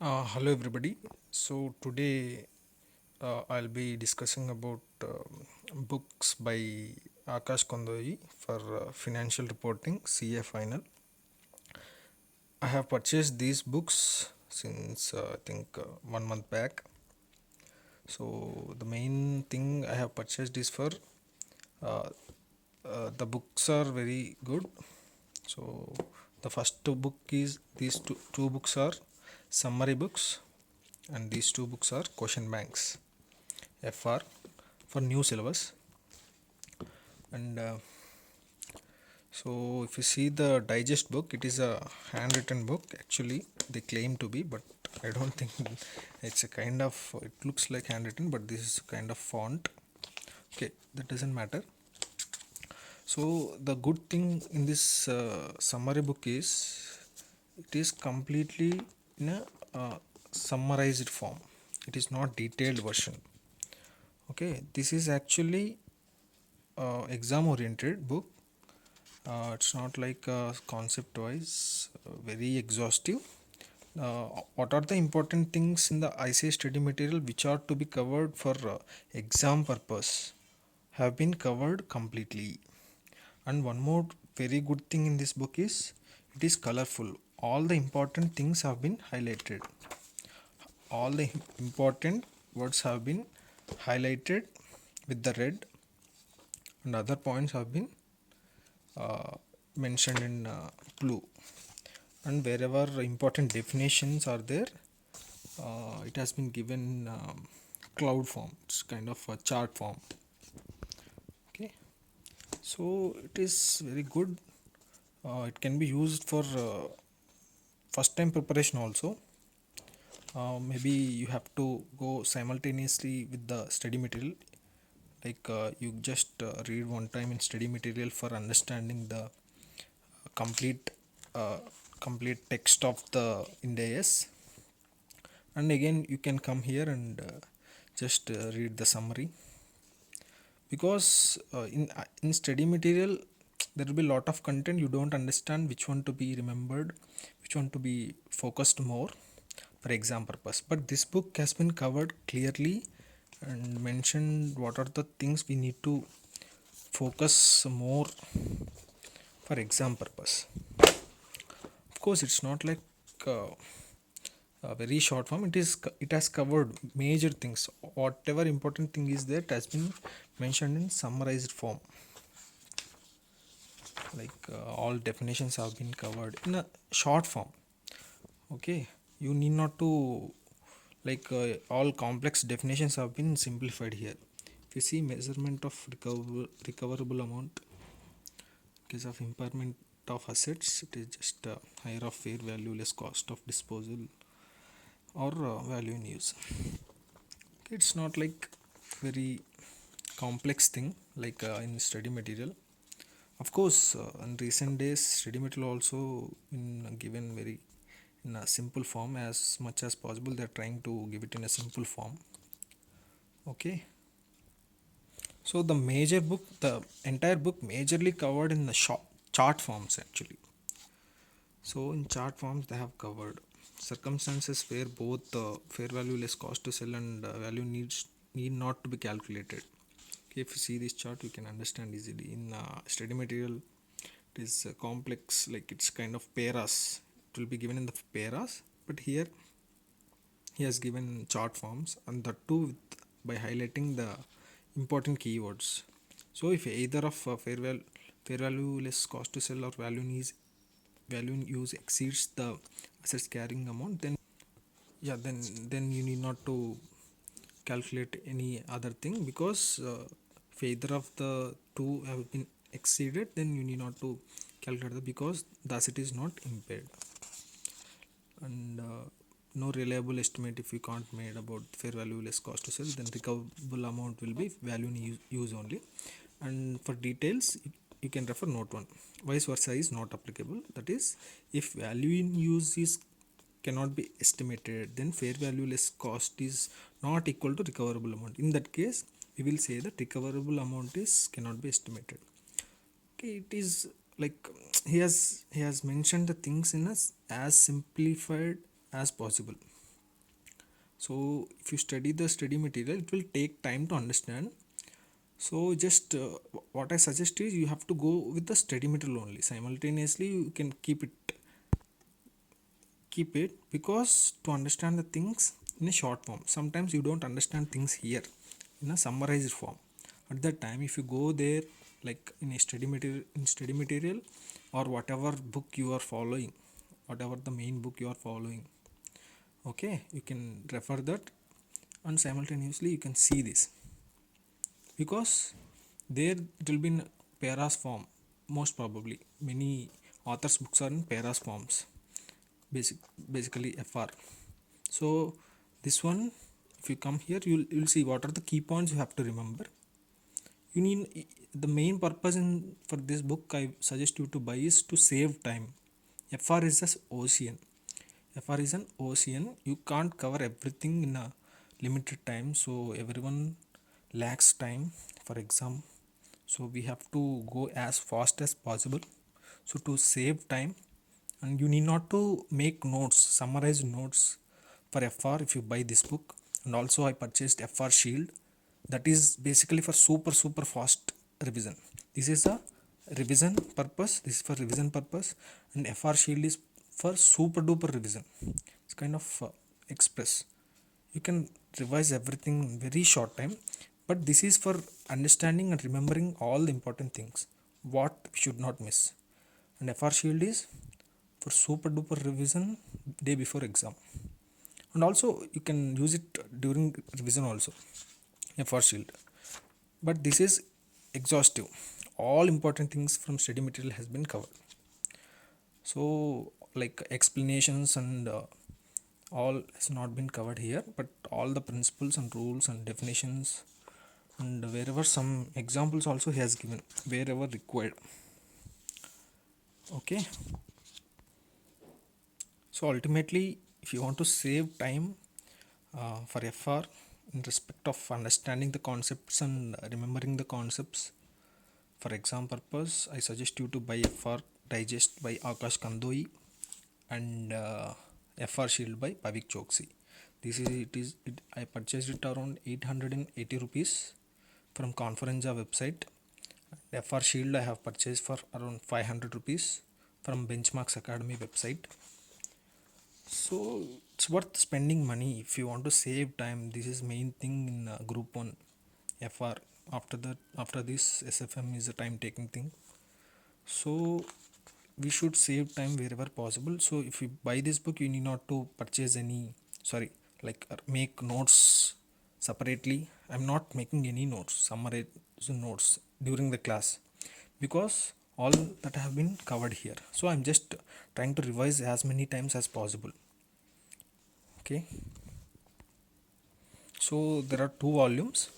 Hello everybody. So today I'll be discussing about books by Akash Kondoi for financial reporting CA final. I have purchased these books since I think 1 month back. So the main thing I have purchased is for uh, the books are very good. So the first book is these two books are summary books, and these two books are question banks FR for new syllabus. And so if you see the digest book, it is a handwritten book. Actually they claim to be, but I don't think it's a kind of, it looks like handwritten, but this is kind of font. Okay, that doesn't matter. So the good thing in this summary book is it is completely in a summarized form. It is not detailed version. Okay, this is actually exam oriented book. It's not like concept wise very exhaustive. What are the important things in the ICA study material which are to be covered for exam purpose have been covered completely. And one more very good thing in this book is it is colorful. All the important things have been highlighted. All the important words have been highlighted with the red, and other points have been uh, mentioned in blue. And wherever important definitions are there, it has been given in cloud form. It's kind of a chart form. Okay, so it is very good. It can be used for first time preparation also. Maybe you have to go simultaneously with the study material, like you just read one time in study material for understanding the complete uh, complete text of the Ind AS, and again you can come here and just read the summary. Because in study material there will be a lot of content, you don't understand which one to be remembered, which one to be focused more for exam purpose. But this book has been covered clearly and mentioned what are the things we need to focus more for exam purpose. Of course it's not like uh, a very short form. It has covered major things. Whatever important thing is there, it has been mentioned in summarized form. Like all definitions have been covered in a short form. Okay, you need not to, like all complex definitions have been simplified here. If you see measurement of recoverable amount in case of impairment of assets, it is just higher of fair value less cost of disposal or value in use. Okay, it's not like very complex thing like in study material. Of course, in recent days, study material also in given very in a simple form as much as possible. They're trying to give it in a simple form. Okay, so the major book, the entire book, majorly covered in the chart forms actually. So in chart forms, they have covered circumstances where both fair value less cost to sell and value need not to be calculated. Okay, if you see this chart, you can understand easily. In study material, it is complex, like it's kind of paras. It will be given in the paras, but here he has given chart forms, and the two by highlighting the important keywords. So if either of fair value less cost to sell or value in use exceeds the assets carrying amount, then yeah, then you need not to calculate any other thing, because if either of the two have been exceeded, then you need not to calculate the, because the asset is not impaired. And no reliable estimate if you can't made about fair value less cost to sell, then recoverable amount will be value in use only. And for details you can refer note 1. Vice versa is not applicable. That is, if value in use is cannot be estimated, then fair value less cost is not equal to recoverable amount. In that case we will say that recoverable amount is cannot be estimated. Okay, it is like he has mentioned the things in as simplified as possible. So if you study the study material, it will take time to understand. So just what I suggest is you have to go with the study material only. Simultaneously, you can keep it because to understand the things in a short form. Sometimes you don't understand things here in a summarized form. At that time, if you go there like in a study material or whatever book you are following, whatever the main book you are following, okay, you can refer that and simultaneously you can see this because there it will be in paras form. Most probably many authors books are in paras forms, basically FR. So this one, if you come here, you'll see what are the key points you have to remember. You need the main purpose in for this book I suggest you to buy is to save time. FR is just ocean. FR is an ocean. You can't cover everything in a limited time, so everyone lacks time for exam. So we have to go as fast as possible. So to save time, and you need not to make notes, summarize notes for FR if you buy this book. And also I purchased FR Shield, that is basically for super fast revision. This is a revision purpose, this is for revision purpose, and FR Shield is for super duper revision. It's kind of express, you can revise everything in very short time, but this is for understanding and remembering all the important things what we should not miss. And FR Shield is for super duper revision day before exam, and also you can use it during revision also, FR Shield. But this is exhaustive, all important things from study material has been covered. So like explanations and all has not been covered here, but all the principles and rules and definitions, and wherever some examples also he has given wherever required. Okay, so ultimately if you want to save time for FR in respect of understanding the concepts and remembering the concepts for exam purpose, I suggest you to buy FR Digest by Akash Kandoi and FR Shield by Pavik Choksi. This is I purchased it around 880 rupees from Conferenza website. FR Shield I have purchased for around 500 rupees from Benchmarks Academy website. So it's worth spending money if you want to save time. This is main thing in group 1 FR. After this SFM is a time taking thing. So we should save time wherever possible. So if you buy this book, you need not to purchase any, sorry, like make notes separately. I'm not making any notes, summary notes during the class because all that have been covered here. So I'm just trying to revise as many times as possible. Okay, so there are two volumes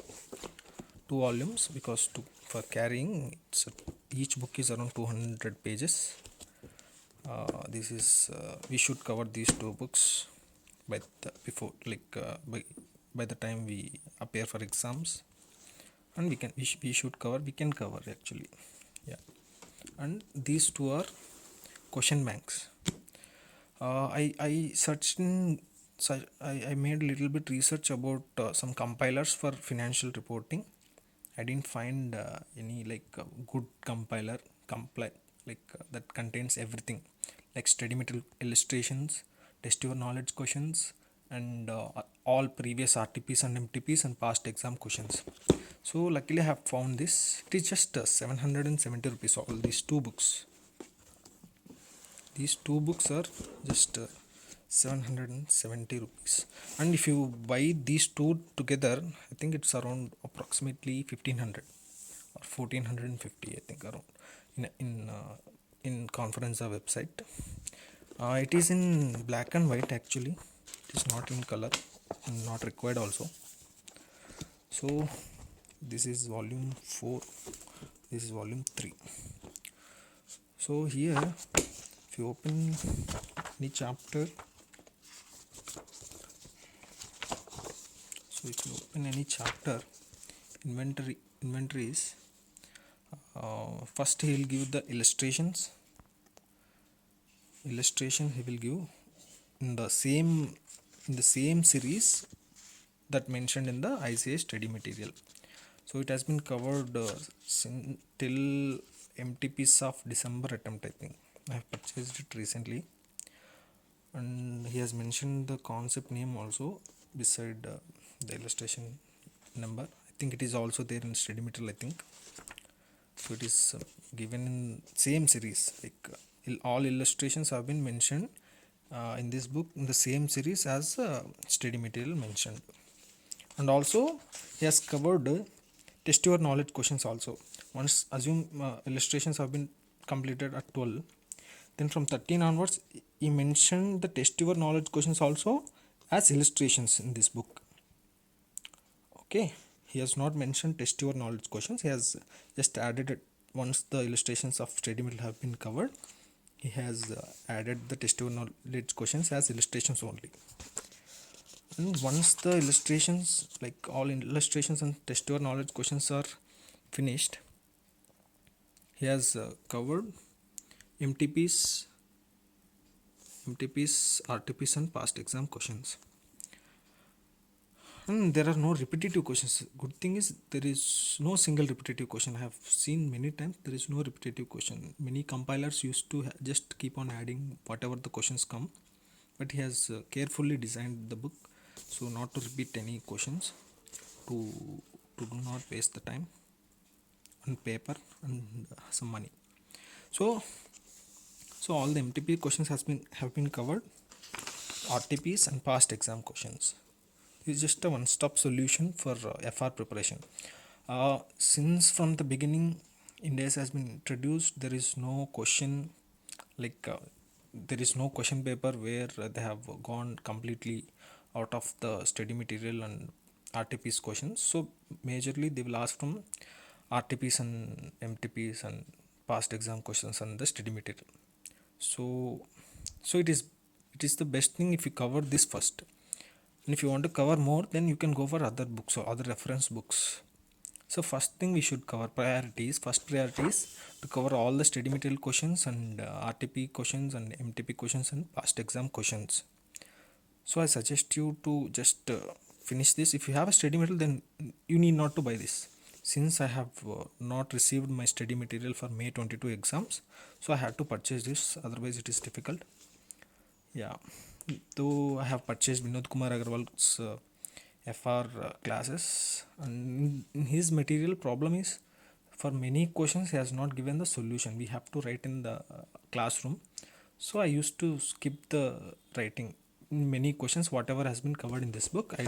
because for carrying it's each book is around 200 pages. This is we should cover these two books before by the time we appear for exams, and we should cover, we can cover actually. Yeah, and these two are question banks. I searched in I made a little bit research about some compilers for financial reporting. I didn't find any good compile that contains everything, like study material illustrations, test your knowledge questions, and all previous RTPs and MTPs and past exam questions. So luckily I have found this. It is just 770 rupees. All these two books. These two books are just 770 rupees, and if you buy these two together, I think it's around approximately 1500 or 1450, I think, around in Conferenza website. It is in black and white actually, it is not in color, not required also. So this is volume 4, this is volume 3. So here if you open any chapter, so if you open any chapter, inventories, first he will give the illustration he will give in the same series. that mentioned in the ICA study material. So it has been covered till MTPs of December attempt, I think. I have purchased it recently, and he has mentioned the concept name also beside the illustration number. I think it is also there in study material, I think. So it is given in same series, like all illustrations have been mentioned in this book in the same series as study material mentioned. And also he has covered test your knowledge questions also. Once assume illustrations have been completed at 12, then from 13 onwards he mentioned the test your knowledge questions also as illustrations in this book. Okay, he has not mentioned test your knowledge questions. He has just added it. Once the illustrations of study material have been covered, he has added the test your knowledge questions as illustrations only. And once the illustrations, like all illustrations and test your knowledge questions are finished, he has covered mtps RTPs and past exam questions. And there are no repetitive questions. Good thing is there is no single repetitive question. I have seen many times there is no repetitive question. Many compilers used to just keep on adding whatever the questions come, but he has carefully designed the book so not to repeat any questions, to do not waste the time and paper and some money. So all the MTP questions have been covered. RTPs and past exam questions is just a one-stop solution for FR preparation. Since from the beginning Indias has been introduced, there is no question, like there is no question paper where they have gone completely out of the study material and RTPs questions. So majorly they will ask from RTPs and MTPs and past exam questions and the study material. So it is the best thing if you cover this first, and if you want to cover more, then you can go for other books or other reference books. So first thing we should cover priorities. First priority is to cover all the study material questions and RTP questions and MTP questions and past exam questions. So I suggest you to just finish this. If you have a study material, then you need not to buy this. Since I have not received my study material for May 22 exams, so I had to purchase this. Otherwise, it is difficult. Yeah, though I have purchased Vinod Kumar Agarwal's FR classes, and in his material problem is for many questions he has not given the solution. We have to write in the classroom. So I used to skip the writing. In many questions, whatever has been covered in this book, I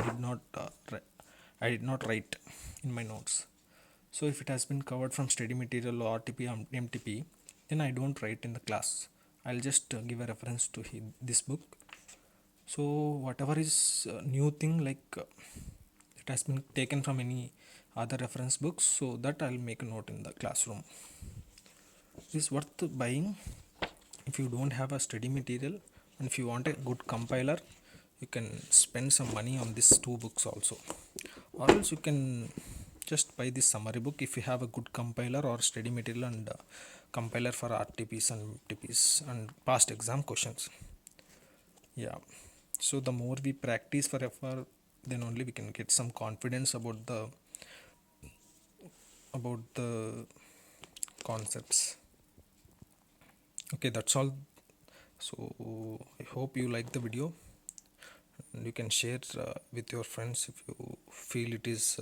did not write in my notes. So if it has been covered from study material or RTP or MTP, then I don't write in the class. I'll just give a reference to this book. So whatever is new thing, like it has been taken from any other reference books, so that I'll make a note in the classroom. It is worth buying if you don't have a study material, and if you want a good compiler, you can spend some money on these two books also, or else you can just buy this summary book if you have a good compiler or study material and compiler for RTPs and MTPs and past exam questions. Yeah, so the more we practice for FR, then only we can get some confidence about the concepts. Okay, that's all. So I hope you like the video, and you can share with your friends if you feel it is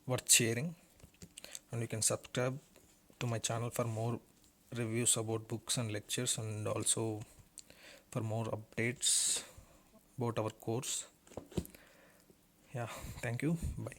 worth sharing, and you can subscribe to my channel for more reviews about books and lectures, and also for more updates about our course. Yeah, thank you. Bye.